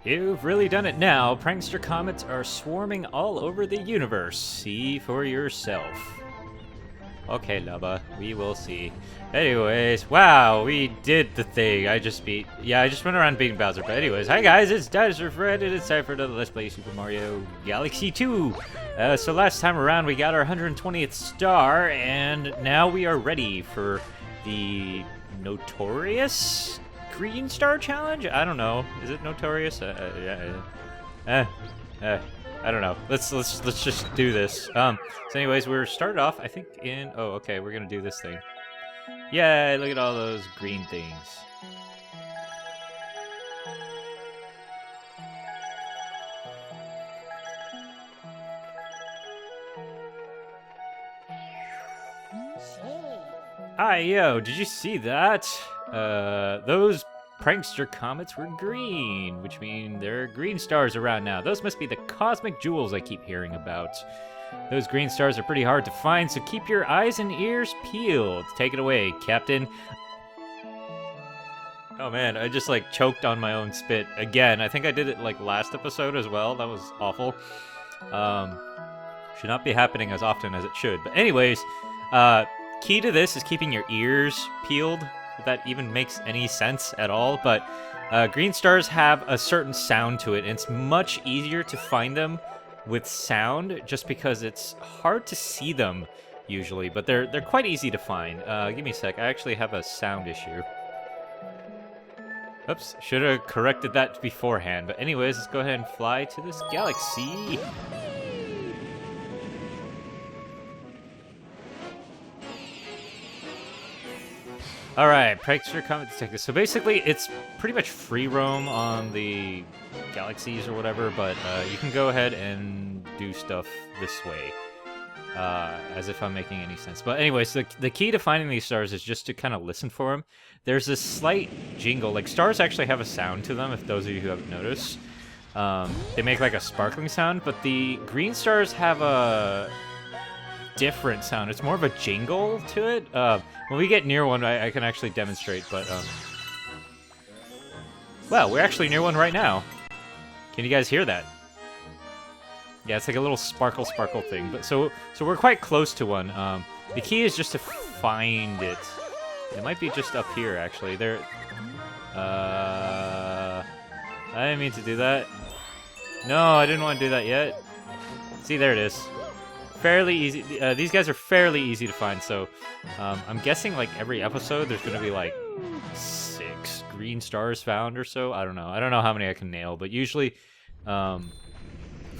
You've really done it now. Prankster comets are swarming all over the universe. See for yourself. Okay, Lubba, we will see. Anyways, wow, we did the thing. I just went around beating Bowser. But anyways, hi guys, it's Dinosaur Fred, and it's time for another Let's Play Super Mario Galaxy 2. So last time around, we got our 120th star, and now we are ready for the notorious Green Star Challenge? I don't know. Is it notorious? I don't know. Let's just do this. So anyways, we're started off, I think, in... Oh, okay, we're gonna do this thing. Yay, look at all those green things. Yo, did you see that? Those prankster comets were green, which means there are green stars around now. Those must be the cosmic jewels I keep hearing about. Those green stars are pretty hard to find, so keep your eyes and ears peeled. Take it away, Captain. Oh man, I just like choked on my own spit again. I think I did it like last episode as well. That was awful. Should not be happening as often as it should. But anyways, key to this is keeping your ears peeled. If that even makes any sense at all, but green stars have a certain sound to it, and it's much easier to find them with sound just because it's hard to see them usually, but they're quite easy to find. Give me a sec, I actually have a sound issue. Oops, should have corrected that beforehand, but anyways, let's go ahead and fly to this galaxy. Alright, prankster comet detected. So basically, it's pretty much free roam on the galaxies or whatever, but you can go ahead and do stuff this way. As if I'm making any sense. But anyways, the key to finding these stars is just to kind of listen for them. There's this slight jingle. Like, stars actually have a sound to them, if those of you who haven't noticed. They make like a sparkling sound, but the green stars have a different sound. It's more of a jingle to it. When we get near one, I can actually demonstrate, but well, we're actually near one right now. Can you guys hear that? Yeah, it's like a little sparkle thing. But so we're quite close to one. The key is just to find it. It might be just up here, actually. There. I didn't mean to do that. No, I didn't want to do that yet. See, there it is. Fairly easy. These guys are fairly easy to find, so I'm guessing like every episode there's going to be like 6 green stars found or so. I don't know. I don't know how many I can nail, but usually, from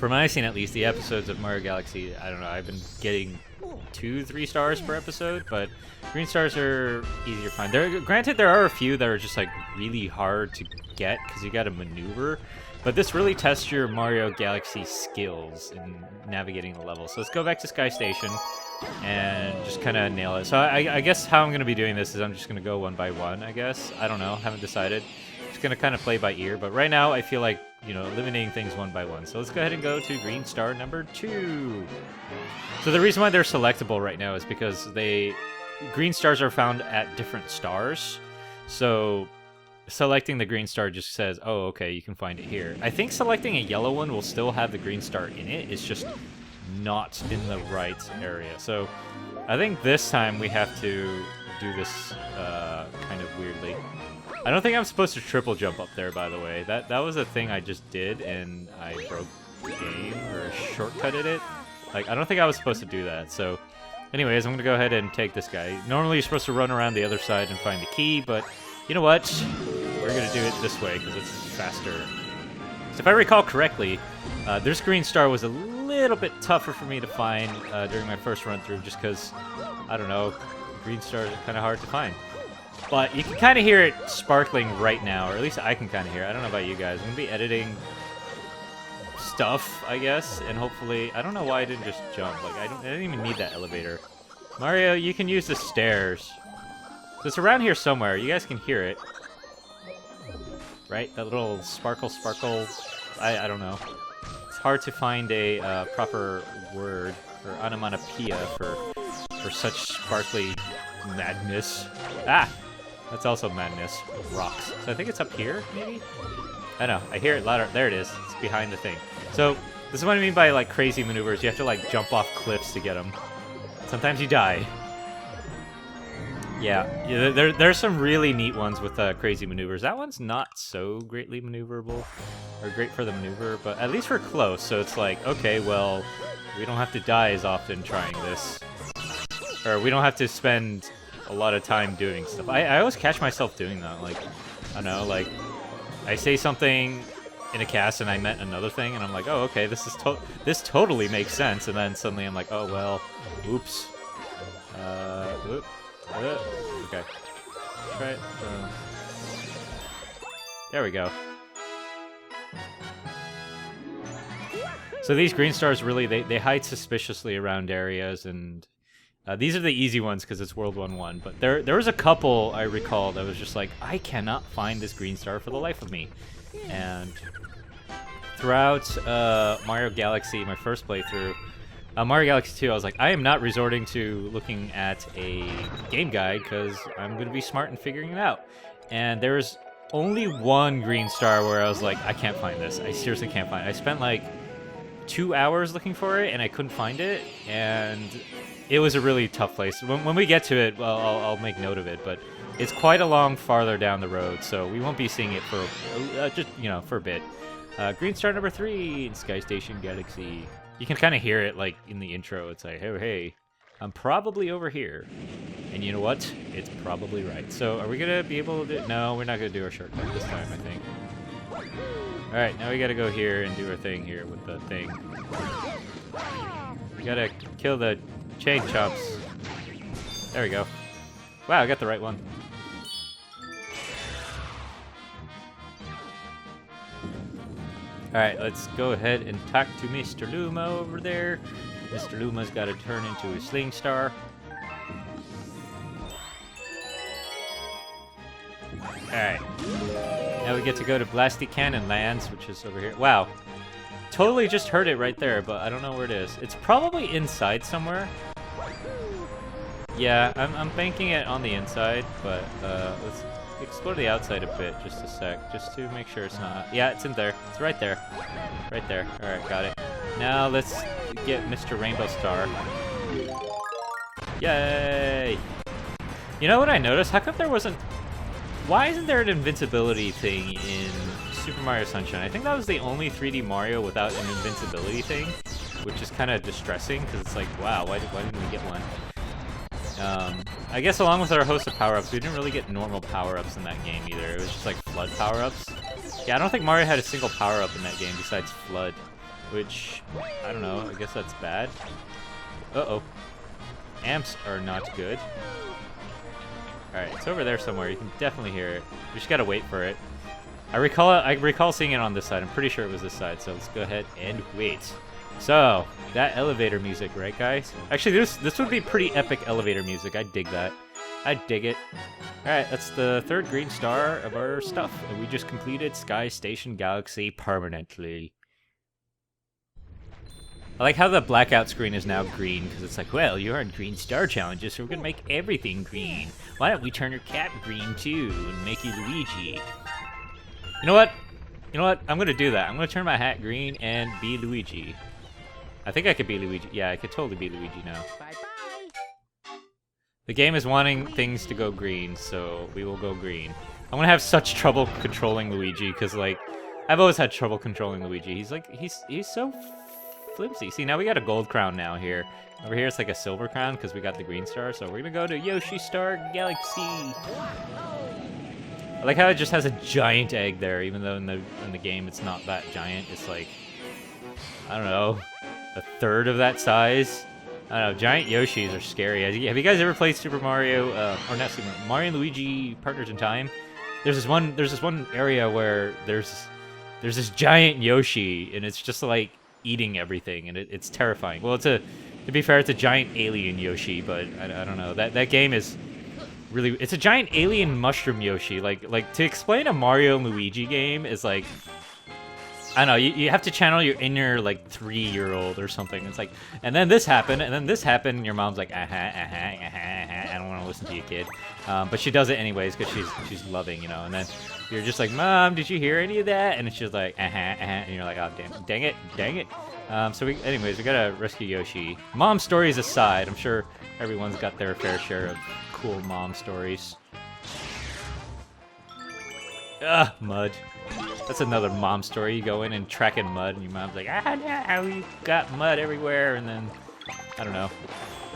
what I've seen at least, the episodes of Mario Galaxy, I don't know, I've been getting 2-3 stars per episode, but green stars are easier to find. Granted, there are a few that are just like really hard to get because you got to maneuver. But this really tests your Mario Galaxy skills in navigating the level. So let's go back to Sky Station and just kind of nail it. So I guess how I'm going to be doing this is I'm just going to go one by one, I guess. I don't know. Haven't decided. Just going to kind of play by ear. But right now, I feel like, you know, eliminating things one by one. So let's go ahead and go to green star number 2. So the reason why they're selectable right now is because green stars are found at different stars. So selecting the green star just says, oh, okay, you can find it here. I think selecting a yellow one will still have the green star in it. It's just not in the right area. So I think this time we have to do this kind of weirdly. I don't think I'm supposed to triple jump up there, by the way. That was a thing I just did, and I broke the game, or shortcutted it. Like, I don't think I was supposed to do that, so... Anyways, I'm gonna go ahead and take this guy. Normally you're supposed to run around the other side and find the key, but you know what? We're gonna do it this way, because it's faster. So if I recall correctly, this green star was a little bit tougher for me to find during my first run through, just because, I don't know, green stars are kind of hard to find. But you can kind of hear it sparkling right now, or at least I can kind of hear it. I don't know about you guys. I'm going to be editing stuff, I guess, and hopefully... I don't know why I didn't just jump. Like, I didn't even need that elevator. Mario, you can use the stairs. So it's around here somewhere. You guys can hear it. Right? That little sparkle. I don't know. It's hard to find a proper word, or onomatopoeia for such sparkly madness. Ah! That's also madness. Rocks. So I think it's up here, maybe? I know. I hear it louder. There it is. It's behind the thing. So, this is what I mean by, like, crazy maneuvers. You have to, like, jump off cliffs to get them. Sometimes you die. Yeah, there's some really neat ones with crazy maneuvers. That one's not so greatly maneuverable, or great for the maneuver, but at least we're close. So it's like, okay, well, we don't have to die as often trying this. Or we don't have to spend a lot of time doing stuff. I always catch myself doing that. Like, I don't know, like, I say something in a cast and I meant another thing, and I'm like, oh, okay, this totally makes sense. And then suddenly I'm like, oh, well, oops. Okay. Right. There we go. So these green stars really, they hide suspiciously around areas, and these are the easy ones because it's World 1-1, but there was a couple I recall that was just like, I cannot find this green star for the life of me. And throughout Mario Galaxy, my first playthrough, Mario Galaxy 2, I was like, I am not resorting to looking at a game guide because I'm going to be smart in figuring it out. And there was only one green star where I was like, I can't find this. I seriously can't find it. I spent like 2 hours looking for it and I couldn't find it. And it was a really tough place. When we get to it, well, I'll make note of it. But it's quite a long farther down the road, so we won't be seeing it for just, you know, for a bit. Green star number 3 in Sky Station Galaxy. You can kind of hear it, like, in the intro. It's like, hey, I'm probably over here. And you know what? It's probably right. So, are we going to be able to do... No, we're not going to do our shortcut this time, I think. Alright, now we got to go here and do our thing here with the thing. We got to kill the chain chomps. There we go. Wow, I got the right one. Alright, let's go ahead and talk to Mr. Luma over there. Mr. Luma's got to turn into a Sling Star. Alright. Now we get to go to Blasty Cannon Lands, which is over here. Wow. Totally just heard it right there, but I don't know where it is. It's probably inside somewhere. Yeah, I'm banking it on the inside, but let's explore the outside a bit, just a sec, just to make sure it's not... Yeah, it's in there. It's right there. Right there. Alright, got it. Now let's get Mr. Rainbow Star. Yay! You know what I noticed? How come there wasn't... Why isn't there an invincibility thing in Super Mario Sunshine? I think that was the only 3D Mario without an invincibility thing, which is kind of distressing, because it's like, wow, why didn't we get one? I guess along with our host of power-ups, we didn't really get normal power-ups in that game either. It was just like flood power-ups. Yeah, I don't think Mario had a single power-up in that game besides flood, which, I don't know, I guess that's bad. Uh-oh. Amps are not good. Alright, it's over there somewhere. You can definitely hear it. You just gotta wait for it. I recall seeing it on this side. I'm pretty sure it was this side, so let's go ahead and wait. So, that elevator music, right, guys? Actually, this would be pretty epic elevator music. I dig that. I dig it. Alright, that's the 3rd green star of our stuff. And we just completed Sky Station Galaxy permanently. I like how the blackout screen is now green, because it's like, well, you're on green star challenges, so we're gonna make everything green. Why don't we turn your cap green, too, and make you Luigi? You know what? You know what? I'm gonna do that. I'm gonna turn my hat green and be Luigi. I think I could be Luigi. Yeah, I could totally be Luigi now. Bye-bye. The game is wanting things to go green, so we will go green. I'm gonna have such trouble controlling Luigi, because, like, I've always had trouble controlling Luigi. He's, like, he's so flimsy. See, now we got a gold crown now here. Over here, it's like a silver crown, because we got the green star, so we're gonna go to Yoshi Star Galaxy. I like how it just has a giant egg there, even though in the game it's not that giant. It's like, I don't know, a third of that size. I don't know, giant Yoshis are scary. Have you guys ever played Super Mario, or not Super Mario and Luigi Partners in Time? There's this one area where there's this giant Yoshi, and it's just like eating everything, and it's terrifying. Well, to be fair, it's a giant alien Yoshi, but I don't know. That game is really, it's a giant alien mushroom Yoshi. Like to explain a Mario and Luigi game is like, I don't know, you have to channel your inner, like, 3-year-old or something. It's like, and then this happened, and then this happened, and your mom's like, I don't want to listen to you, kid. But she does it anyways, because she's loving, you know, and then you're just like, Mom, did you hear any of that? And it's just like, and you're like, oh, dang it. So anyways, we gotta rescue Yoshi. Mom stories aside, I'm sure everyone's got their fair share of cool mom stories. Ugh, mud. That's another mom story. You go in and track in mud, and your mom's like, no, you got mud everywhere, and then, I don't know.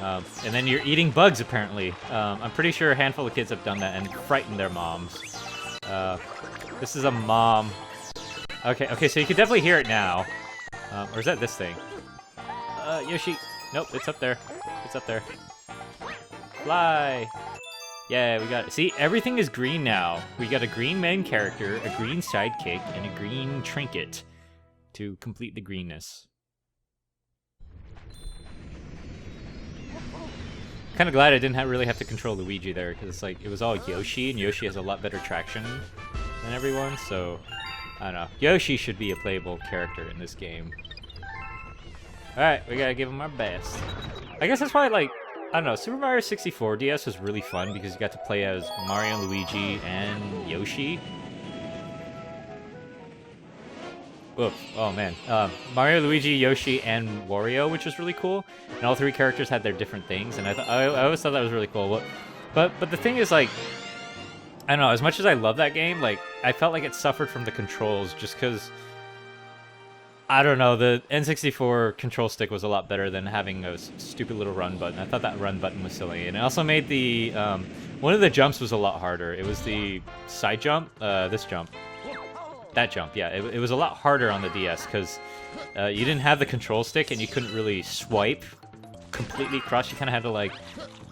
And then you're eating bugs, apparently. I'm pretty sure a handful of kids have done that and frightened their moms. This is a mom. Okay, so you can definitely hear it now. Or is that this thing? Yoshi. Nope, it's up there. It's up there. Fly. Yeah, we got it. See, everything is green now. We got a green main character, a green sidekick, and a green trinket to complete the greenness. Kind of glad I didn't really have to control Luigi there, because it's like, it was all Yoshi, and Yoshi has a lot better traction than everyone, so I don't know. Yoshi should be a playable character in this game. Alright, we gotta give him our best. I guess that's why, like, I don't know, Super Mario 64 DS was really fun because you got to play as Mario, Luigi, and Yoshi. Oof, oh man. Mario, Luigi, Yoshi, and Wario, which was really cool. And all three characters had their different things, and I always thought that was really cool. But the thing is, like, I don't know, as much as I love that game, like, I felt like it suffered from the controls just because, I don't know, the N64 control stick was a lot better than having a stupid little run button. I thought that run button was silly. And it also made the, one of the jumps was a lot harder. It was the side jump, this jump. That jump, yeah. It was a lot harder on the DS because you didn't have the control stick and you couldn't really swipe completely across. You kind of had to, like,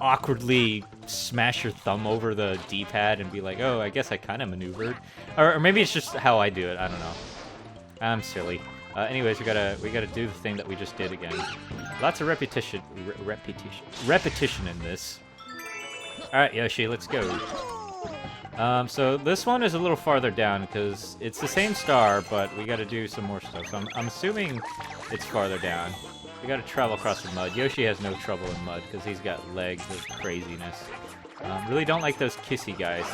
awkwardly smash your thumb over the D-pad and be like, oh, I guess I kind of maneuvered. Or maybe it's just how I do it. I don't know. I'm silly. Anyways, we gotta do the thing that we just did again. Lots of repetition in this. All right, Yoshi, let's go. So this one is a little farther down because it's the same star, but we gotta do some more stuff. So I'm assuming it's farther down. We gotta travel across the mud. Yoshi has no trouble in mud because he's got legs of craziness. Really don't like those kissy guys.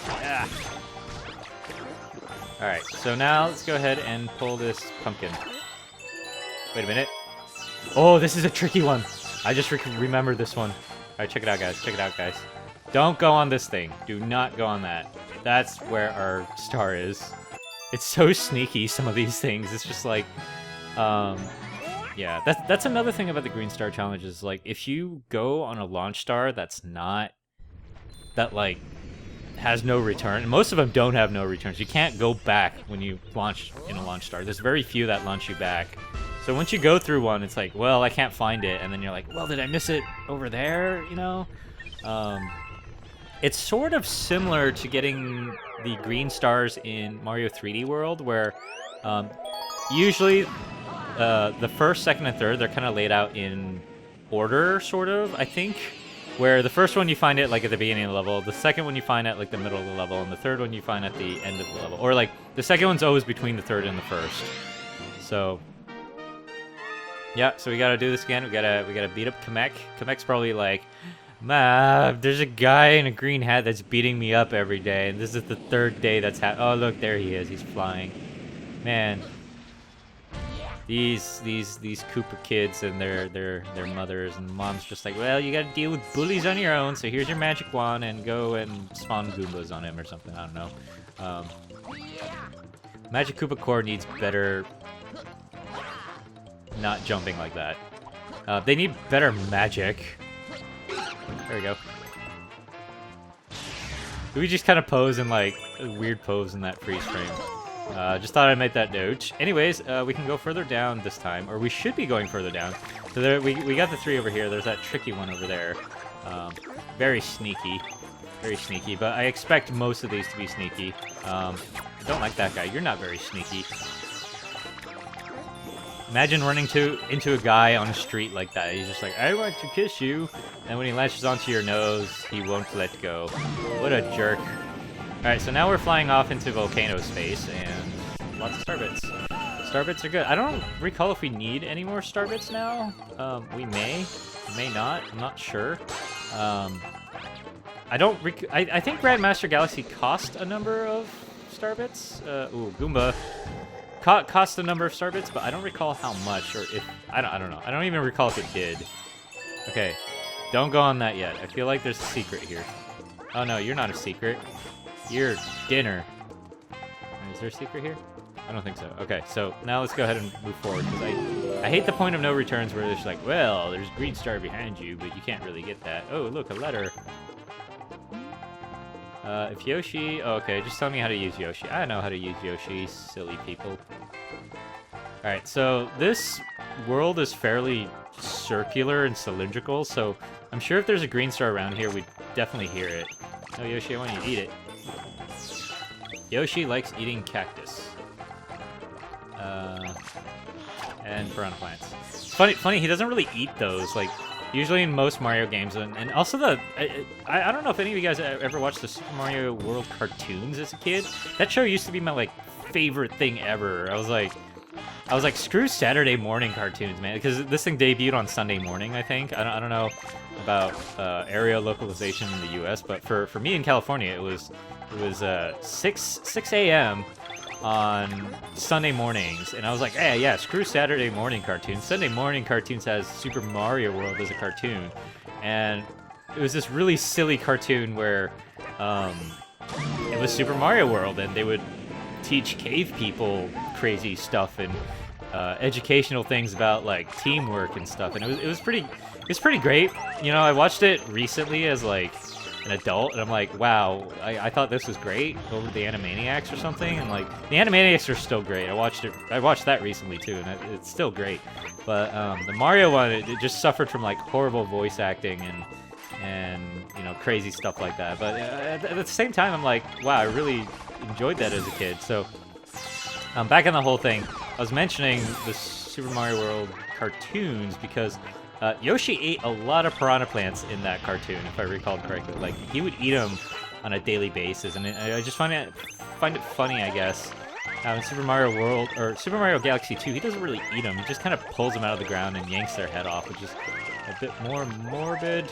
Ah. Alright, so now let's go ahead and pull this pumpkin. Wait a minute. Oh, this is a tricky one. I just remembered this one. Alright, check it out, guys. Check it out, guys. Don't go on this thing. Do not go on that. That's where our star is. It's so sneaky, some of these things. It's just like, yeah. That's another thing about the Green Star Challenge is, like, if you go on a launch star that's not, that, like, has no return, and most of them don't have no returns. You can't go back when you launch in a launch star. There's very few that launch you back. So once you go through one, it's like, well, I can't find it, and then you're like, well, did I miss it over there, you know? It's sort of similar to getting the green stars in Mario 3D World, where usually the first, second, and third, they're kind of laid out in order, sort of, I think. Where the first one you find it, like, at the beginning of the level, the second one you find at, like, the middle of the level, and the third one you find at the end of the level. Or, like, the second one's always between the third and the first. So, yeah, so we gotta do this again. We gotta beat up Kamek. Kamek's probably like, there's a guy in a green hat that's beating me up every day, and this is the third day that's oh, look, there he is. He's flying. Man. these Koopa kids and their mothers and moms just like, well, you gotta deal with bullies on your own, so here's your magic wand and go and spawn Goombas on him or something, I don't know. Magic Koopa Core needs better not jumping like that. They need better magic. There we go. We just kind of pose in like a weird pose in that freeze frame. Just thought I'd make that note. Anyways, we can go further down this time, or we should be going further down. So there, we got the 3 over here. There's that tricky one over there. Very sneaky, but I expect most of these to be sneaky. I don't like that guy. You're not very sneaky. Imagine running into a guy on a street like that. He's just like, I want to kiss you. And when he latches onto your nose, he won't let go. What a jerk. Alright, so now we're flying off into volcano space, and lots of starbits. Starbits are good. I don't recall if we need any more starbits now. We may not. I'm not sure. I think Grandmaster Galaxy cost a number of starbits. Ooh, Goomba. Cost a number of starbits, but I don't recall how much, or if... I don't know. I don't even recall if it did. Okay. Don't go on that yet. I feel like there's a secret here. Oh no, you're not a secret. You're dinner. Is there a secret here? I don't think so. Okay, so now let's go ahead and move forward, because I hate the point of no returns where it's like, well, there's a green star behind you, but you can't really get that. Oh, look, a letter. If Yoshi... Oh, okay, just tell me how to use Yoshi. I know how to use Yoshi, silly people. Alright, so this world is fairly circular and cylindrical, so I'm sure if there's a green star around here, we'd definitely hear it. Oh, Yoshi, I want you to eat it. Yoshi likes eating cactus. And piranha plants. Funny, he doesn't really eat those, like... Usually in most Mario games, and also I don't know if any of you guys ever watched the Super Mario World cartoons as a kid. That show used to be my like favorite thing ever. I was like, screw Saturday morning cartoons, man, because this thing debuted on Sunday morning, I think. I don't know about area localization in the U.S., but for me in California, it was 6 a.m. on Sunday mornings, and I was like, hey, yeah, screw Saturday morning cartoons. Sunday morning cartoons has Super Mario World as a cartoon, and it was this really silly cartoon where it was Super Mario World, and they would teach cave people crazy stuff and educational things about like teamwork and stuff, and it was pretty great. You know, I watched it recently as like an adult, and I'm like, wow, I thought this was great over the Animaniacs or something, and like the Animaniacs are still great. I watched that recently too, and it's still great. But the Mario one, it just suffered from like horrible voice acting and you know, crazy stuff like that. But at the same time, I'm like, wow, I really enjoyed that as a kid. So back on the whole thing, I was mentioning the Super Mario World cartoons because Yoshi ate a lot of piranha plants in that cartoon, if I recall correctly. Like, he would eat them on a daily basis, and I just find it funny, I guess. In Super Mario World, or Super Mario Galaxy 2, he doesn't really eat them. He just kind of pulls them out of the ground and yanks their head off, which is a bit more morbid.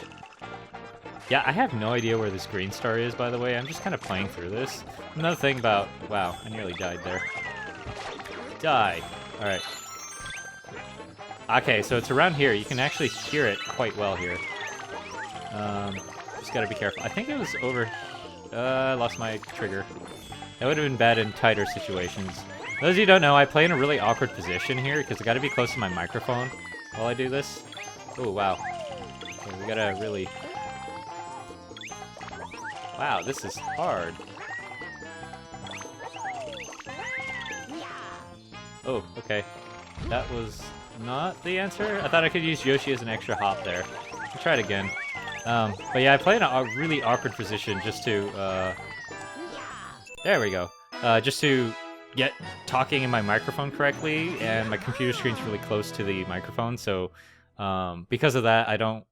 Yeah, I have no idea where this green star is, by the way. I'm just kind of playing through this. Another thing about... Wow, I nearly died there. Die. Alright. Okay, so it's around here. You can actually hear it quite well here. Just gotta be careful. I think it was over... I lost my trigger. That would have been bad in tighter situations. Those of you who don't know, I play in a really awkward position here because I gotta be close to my microphone while I do this. Oh, wow. Okay, we gotta really... Wow, this is hard. Oh, okay. That was not the answer. I thought I could use Yoshi as an extra hop there. I'll try it again. But yeah, I play in a really awkward position just to, there we go. Just to get talking in my microphone correctly, and my computer screen's really close to the microphone, so because of that, I don't...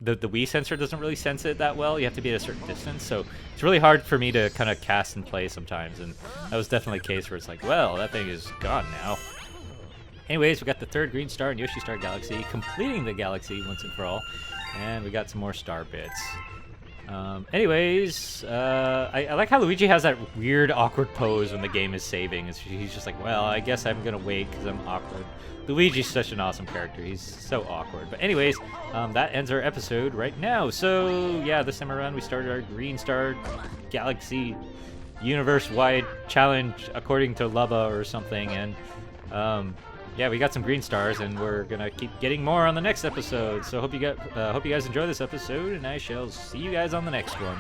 The Wii sensor doesn't really sense it that well. You have to be at a certain distance, so it's really hard for me to kind of cast and play sometimes, and that was definitely a case where it's like, well, that thing is gone now. Anyways, we got the third green star in Yoshi Star Galaxy, completing the galaxy once and for all, and we got some more star bits. Anyways, I like how Luigi has that weird, awkward pose when the game is saving. He's just like, well, I guess I'm gonna wait because I'm awkward. Luigi's such an awesome character. He's so awkward. But anyways, that ends our episode right now. So, yeah, this time around we started our Green Star Galaxy universe-wide challenge according to Lubba or something. And, yeah, we got some green stars, and we're gonna keep getting more on the next episode. So hope you guys enjoy this episode, and I shall see you guys on the next one.